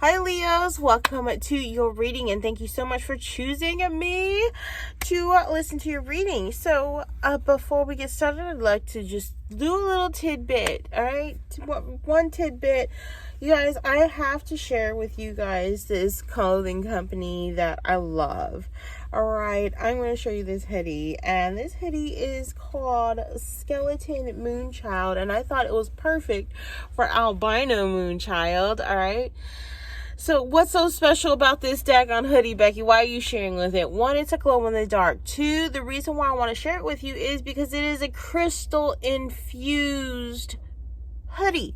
Hi Leos, welcome to your reading and thank you so much for choosing me to listen to your reading. So before we get started, I'd like to just do a little tidbit, alright? One tidbit. You guys, I have to share with you guys this clothing company that I love. Alright, I'm going to show you this hoodie, and this hoodie is called Skeleton Moonchild, and I thought it was perfect for albino moonchild, alright? So what's so special about this daggone hoodie, Becky? Why are you sharing with it? One, it's a glow in the dark. Two, the reason why I want to share it with you is because it is a crystal infused hoodie.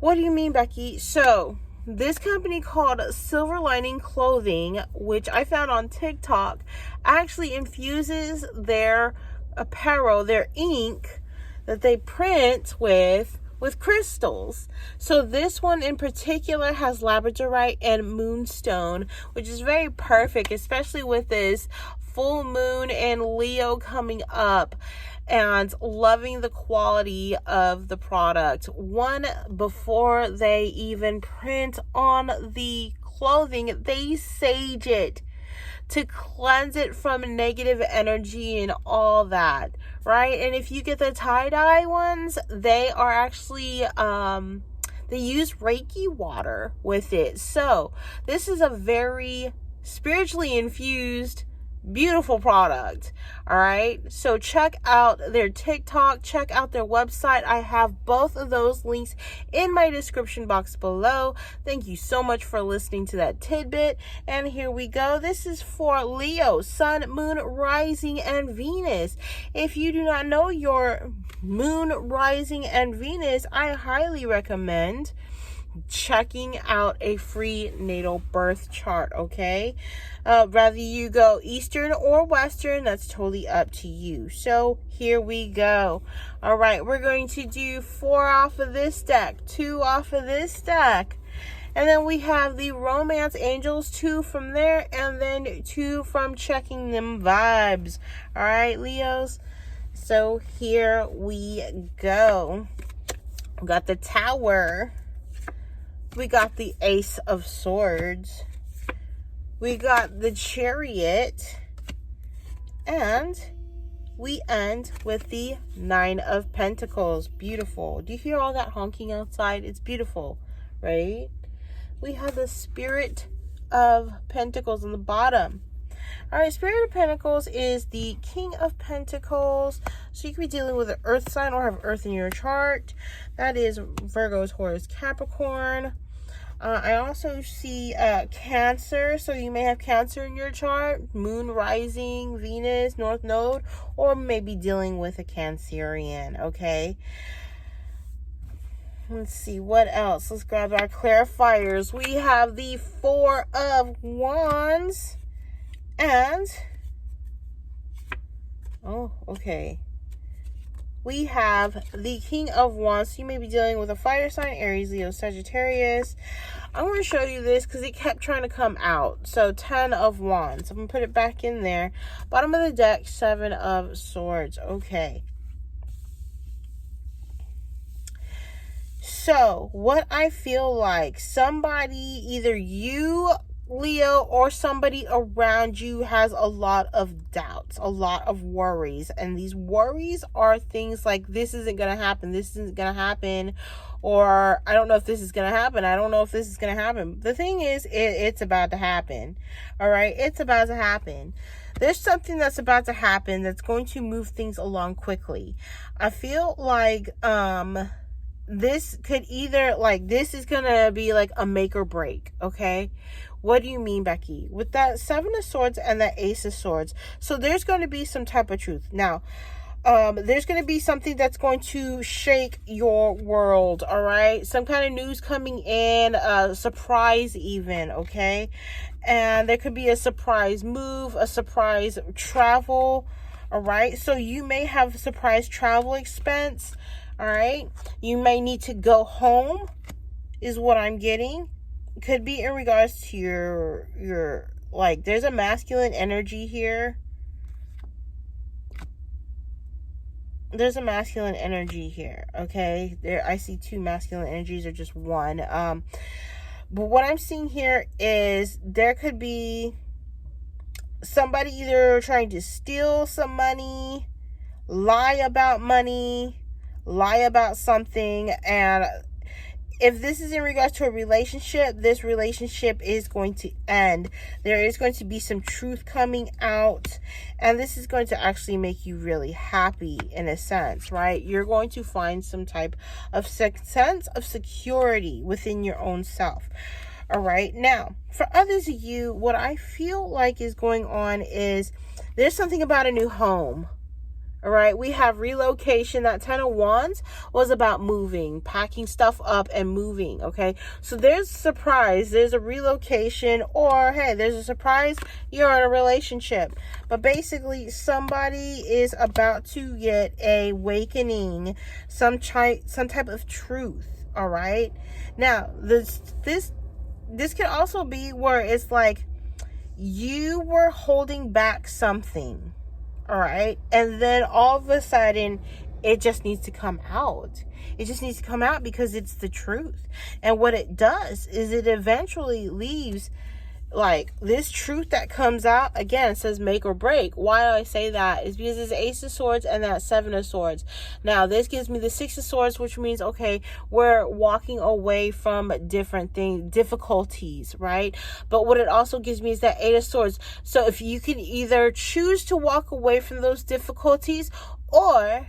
What do you mean, Becky? So this company called SLVRLNNG Clothing, which I found on TikTok, actually infuses their apparel, their ink that they print with crystals. So this one in particular has labradorite and moonstone, which is very perfect, especially with this full moon and Leo coming up, and loving the quality of the product. One, before they even print on the clothing, they sage it to cleanse it from negative energy and all that, right? And if you get the tie-dye ones, they are actually they use Reiki water with it. So this is a very spiritually infused, beautiful product. All right, so check out their TikTok, check out their website. I have both of those links in my description box below. Thank you so much for listening to that tidbit, and here we go. This is for Leo, Sun, Moon, Rising, and Venus. If you do not know your Moon, Rising, and Venus, I highly recommend checking out a free natal birth chart, okay? Whether you go Eastern or Western, that's totally up to you. So here we go. All right, we're going to do 4 off of this deck, 2 off of this deck, and then we have the Romance Angels, 2 from there, and then 2 from Checking Them Vibes. All right, Leos. So here we go. We got the Tower. We got the Ace of Swords. We got the Chariot. And we end with the 9 of Pentacles. Beautiful. Do you hear all that honking outside? It's beautiful, right? We have the Spirit of Pentacles on the bottom. All right, Spirit of Pentacles is the King of Pentacles. So you could be dealing with an earth sign or have earth in your chart. That is Virgo, Taurus, Capricorn. I also see Cancer, so you may have Cancer in your chart, Moon, Rising, Venus, North Node, or maybe dealing with a Cancerian, okay? Let's see, what else? Let's grab our clarifiers. We have the 4 of Wands, and, oh, okay. We have the King of Wands. So you may be dealing with a fire sign, Aries, Leo, Sagittarius. I'm going to show you this because it kept trying to come out. So 10 of Wands. I'm going to put it back in there. Bottom of the deck, 7 of Swords. Okay. So what I feel like, somebody, either you, Leo, or somebody around you has a lot of doubts, a lot of worries, and these worries are things like, this isn't going to happen, this isn't going to happen, or I don't know if this is going to happen, I don't know if this is going to happen. The thing is, it's about to happen. All right, it's about to happen. There's something that's about to happen that's going to move things along quickly. I feel like this could either, like, this is gonna be like a make or break, okay? What do you mean, Becky? With that 7 of Swords and that Ace of Swords, so there's going to be some type of truth. Now, there's going to be something that's going to shake your world, all right? Some kind of news coming in, surprise even, okay? And there could be a surprise move, a surprise travel, all right? So you may have a surprise travel expense, all right? You may need to go home, is what I'm getting. Could be in regards to your like, there's a masculine energy here. There's a masculine energy here, okay? There, I see 2 masculine energies or just one. But what I'm seeing here is there could be somebody either trying to steal some money, lie about money, lie about something. And if this is in regards to a relationship, this relationship is going to end. There is going to be some truth coming out, and this is going to actually make you really happy in a sense, right? You're going to find some type of sense of security within your own self. All right. Now, for others of you, what I feel like is going on is there's something about a new home. All right, we have relocation. That 10 of Wands was about moving, packing stuff up and moving, okay? So there's a surprise, there's a relocation, or hey, there's a surprise, you're in a relationship. But basically, somebody is about to get a awakening, some type of truth, all right? Now, this can also be where it's like you were holding back something. All right. And then all of a sudden, it just needs to come out. It just needs to come out because it's the truth. And what it does is it eventually leaves like this truth that comes out. Again, it says make or break. Why do I say that? Is because it's Ace of Swords and that 7 of Swords. Now, this gives me the 6 of Swords, which means, okay, we're walking away from different things, difficulties, right? But what it also gives me is that 8 of Swords. So if you can either choose to walk away from those difficulties, or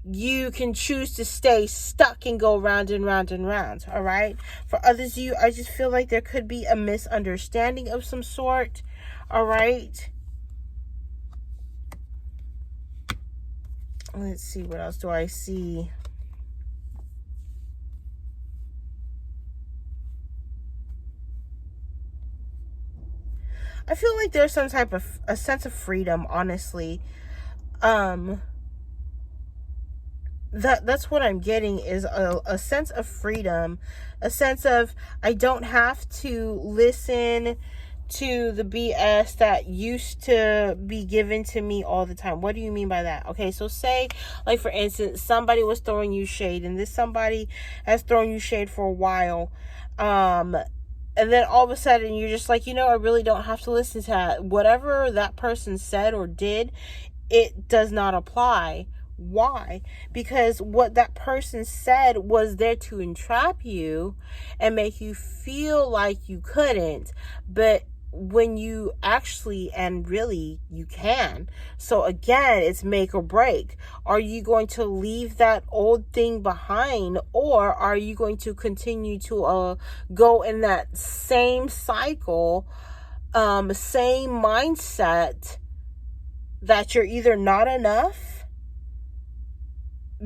you can choose to stay stuck and go round and round and round, all right? For others of you, I just feel like there could be a misunderstanding of some sort, all right? Let's see, what else do I see? I feel like there's some type of a sense of freedom, honestly. That's what I'm getting, is a sense of freedom, a sense of I don't have to listen to the BS that used to be given to me all the time. What do you mean by that? Okay, so say, like, for instance, somebody was throwing you shade, and this somebody has thrown you shade for a while, and then all of a sudden you're just like, I really don't have to listen to that. Whatever that person said or did, it does not apply. Why? Because what that person said was there to entrap you and make you feel like you couldn't, but when you actually and really you can. So again, it's make or break. Are you going to leave that old thing behind, or are you going to continue to go in that same cycle, same mindset that you're either not enough?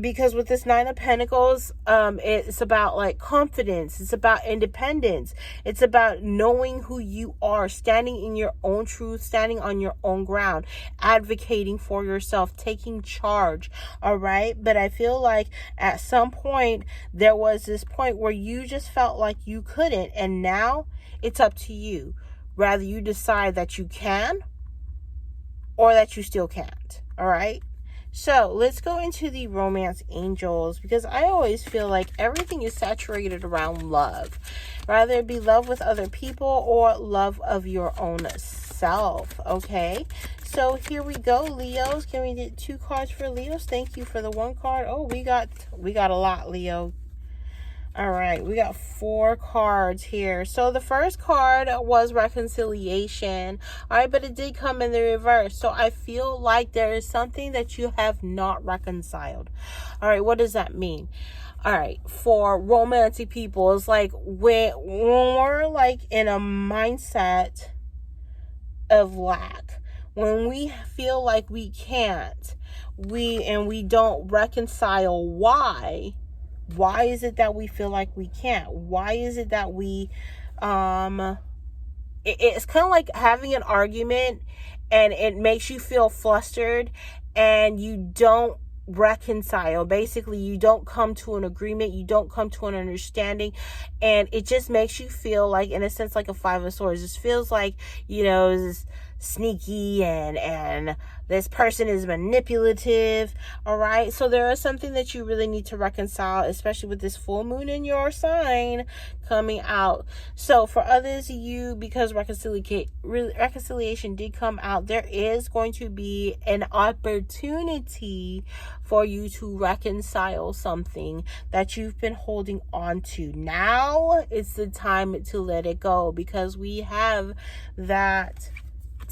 Because with this 9 of Pentacles, it's about like confidence. It's about independence. It's about knowing who you are, standing in your own truth, standing on your own ground, advocating for yourself, taking charge. All right. But I feel like at some point there was this point where you just felt like you couldn't. And now it's up to you. Rather you decide that you can or that you still can't. All right. So let's go into the romance angels, because I always feel like everything is saturated around love, rather it be love with other people or love of your own self. Okay, so here we go, Leos. Can we get 2 cards for Leos? Thank you for the 1 card. Oh, we got a lot, Leo. All right, we got 4 cards here. So the first card was reconciliation. All right, but it did come in the reverse. So I feel like there is something that you have not reconciled. All right, what does that mean? All right, for romantic people, it's like when we're like in a mindset of lack, when we feel like we can't, we don't reconcile why is it that we feel like we can't? Why is it that we, it's kind of like having an argument and it makes you feel flustered and you don't reconcile. Basically, you don't come to an agreement. You don't come to an understanding. And it just makes you feel like, in a sense, like a Five of Swords. This feels like, this sneaky and this person is manipulative. All right. So there is something that you really need to reconcile, especially with this full moon in your sign coming out. So for others of you, because reconciliation did come out, there is going to be an opportunity for you to reconcile something that you've been holding on to. Now it's the time to let it go, because we have that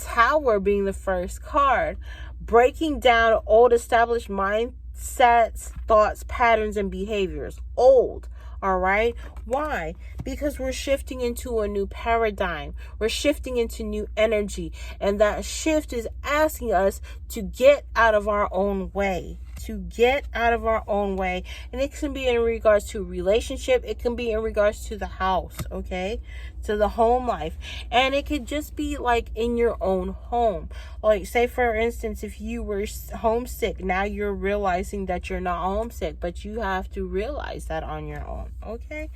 Tower being the first card, breaking down old established mindsets, thoughts, patterns, and behaviors. Old. All right. Why? Because we're shifting into a new paradigm. We're shifting into new energy. And that shift is asking us to get out of our own way. And it can be in regards to relationship. It can be in regards to the house, okay? To the home life. And it could just be like in your own home. Like, say for instance, if you were homesick, now you're realizing that you're not homesick, but you have to realize that on your own, okay?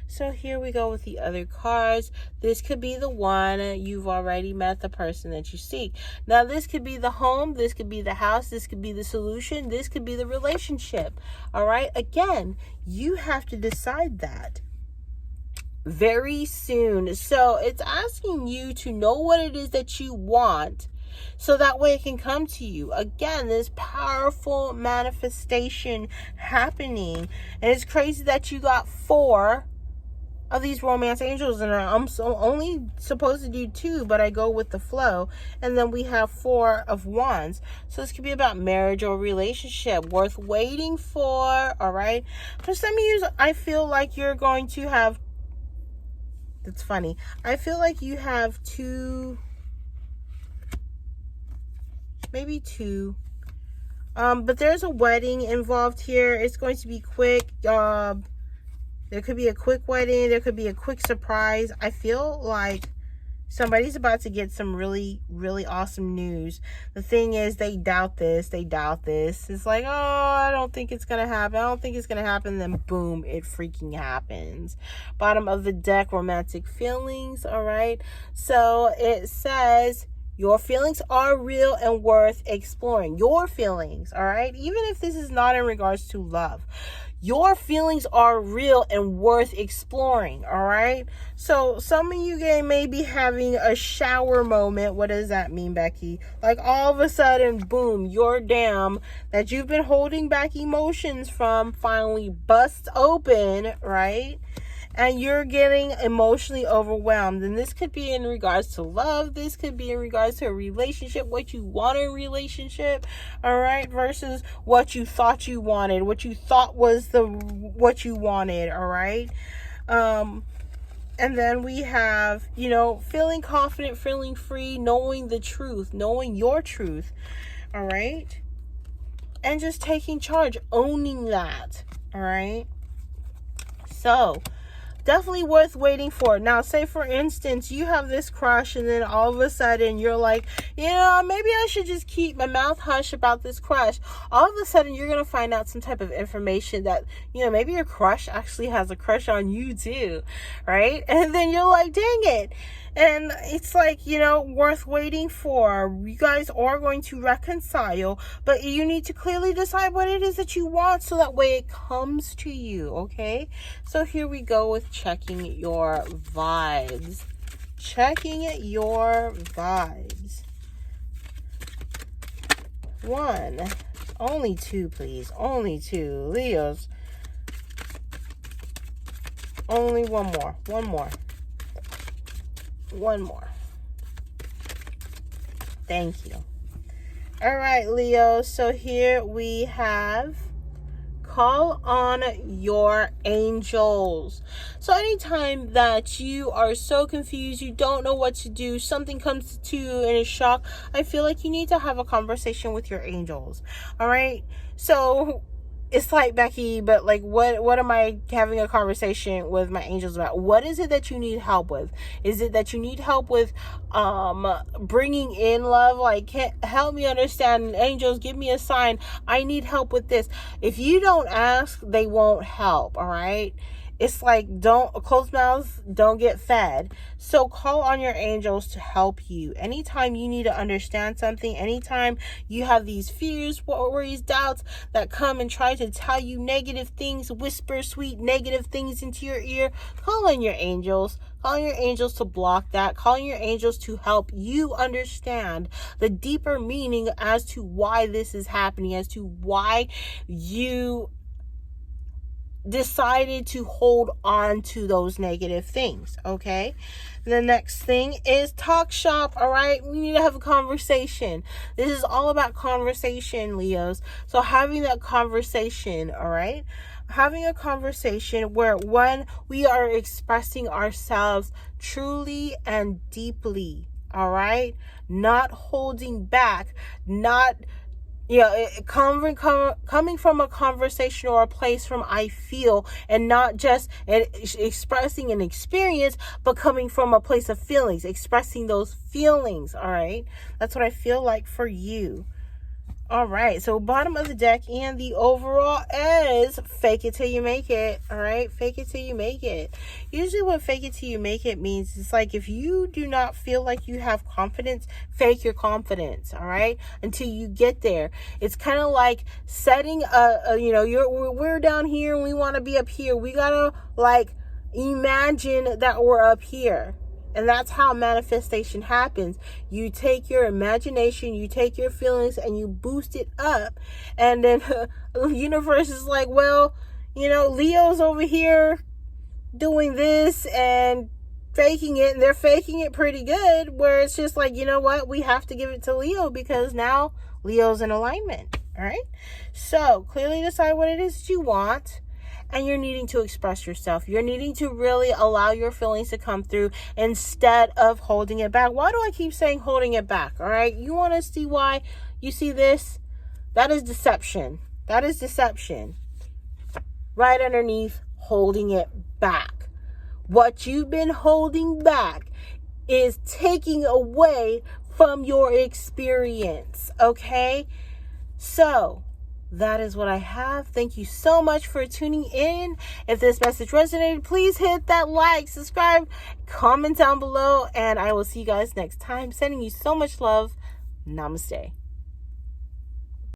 So here we go with the other cards. This could be the one. You've already met the person that you seek. Now, this could be the home. This could be the house. This could be the solution. This could be the relationship. All right. Again, you have to decide that very soon. So it's asking you to know what it is that you want, so that way it can come to you. Again, this powerful manifestation happening. And it's crazy that you got 4 of these romance angels, and I'm only supposed to do 2, but I go with the flow. And then we have 4 of wands. So this could be about marriage or relationship worth waiting for. All right. For some of you, I feel like you're going to have, it's funny, I feel like you have 2, maybe 2. But there's a wedding involved here. It's going to be quick. There could be a quick wedding. There could be a quick surprise. I feel like somebody's about to get some really, really awesome news. The thing is, they doubt this. It's like, oh, I don't think it's going to happen. Then boom, it freaking happens. Bottom of the deck, romantic feelings. All right. So it says, your feelings are real and worth exploring. Your feelings. All right. Even if this is not in regards to love. Your feelings are real and worth exploring, all right? So some of you guys may be having a shower moment. What does that mean, Becky? Like all of a sudden, boom, your dam that you've been holding back emotions from finally busts open, right? And you're getting emotionally overwhelmed. And this could be in regards to love. This could be in regards to a relationship, what you want in a relationship, all right, versus what you thought you wanted, what you thought was what you wanted, all right? And then we have, feeling confident, feeling free, knowing the truth, knowing your truth, all right? And just taking charge, owning that, all right? So definitely worth waiting for. Now, say for instance, you have this crush, and then all of a sudden you're like, maybe I should just keep my mouth hush about this crush. All of a sudden you're going to find out some type of information that, maybe your crush actually has a crush on you too, right? And then you're like, dang it. And it's like, worth waiting for. You guys are going to reconcile, but you need to clearly decide what it is that you want, so that way it comes to you, okay? So here we go with checking your vibes. One. Only 2, please. Only 2. Leos. Only one more. Thank you. All right, Leo. So here we have call on your angels. So anytime that you are so confused, you don't know what to do, something comes to you in a shock, I feel like you need to have a conversation with your angels. All right. So it's like, Becky, but like, what am I having a conversation with my angels about? What is it that you need help with? Is it that you need help with bringing in love? Like, help me understand. Angels, give me a sign. I need help with this. If you don't ask, they won't help, all right? It's like, closed mouths don't get fed. So call on your angels to help you. Anytime you need to understand something, anytime you have these fears, worries, doubts that come and try to tell you negative things, whisper sweet negative things into your ear, call on your angels. Call on your angels to block that. Call on your angels to help you understand the deeper meaning as to why this is happening, as to why you decided to hold on to those negative things. Okay, the next thing is talk shop. All right, we need to have a conversation. This is all about conversation, Leos. So having that conversation, all right, having a conversation where, one, we are expressing ourselves truly and deeply, all right, not holding back, not coming from a conversation or a place from I feel, and not just expressing an experience, but coming from a place of feelings, expressing those feelings. All right, that's what I feel like for you. All right, so bottom of the deck and the overall is fake it till you make it. All right, fake it till you make it. Usually what fake it till you make it means, it's like if you do not feel like you have confidence, fake your confidence. All right, until you get there. It's kind of like setting we're down here and we want to be up here. We gotta like imagine that we're up here. And that's how manifestation happens. You take your imagination, you take your feelings, and you boost it up. And then the universe is like, well, Leo's over here doing this and faking it. And they're faking it pretty good. Where it's just like, you know what? We have to give it to Leo because now Leo's in alignment. All right? So clearly decide what it is that you want. And you're needing to express yourself. You're needing to really allow your feelings to come through instead of holding it back. Why do I keep saying holding it back? All right. You want to see why you see this? That is deception. That is deception. Right underneath holding it back. What you've been holding back is taking away from your experience. Okay. So that is what I have. Thank you so much for tuning in. If this message resonated, please hit that like, subscribe, comment down below, and I will see you guys next time. Sending you so much love. Namaste.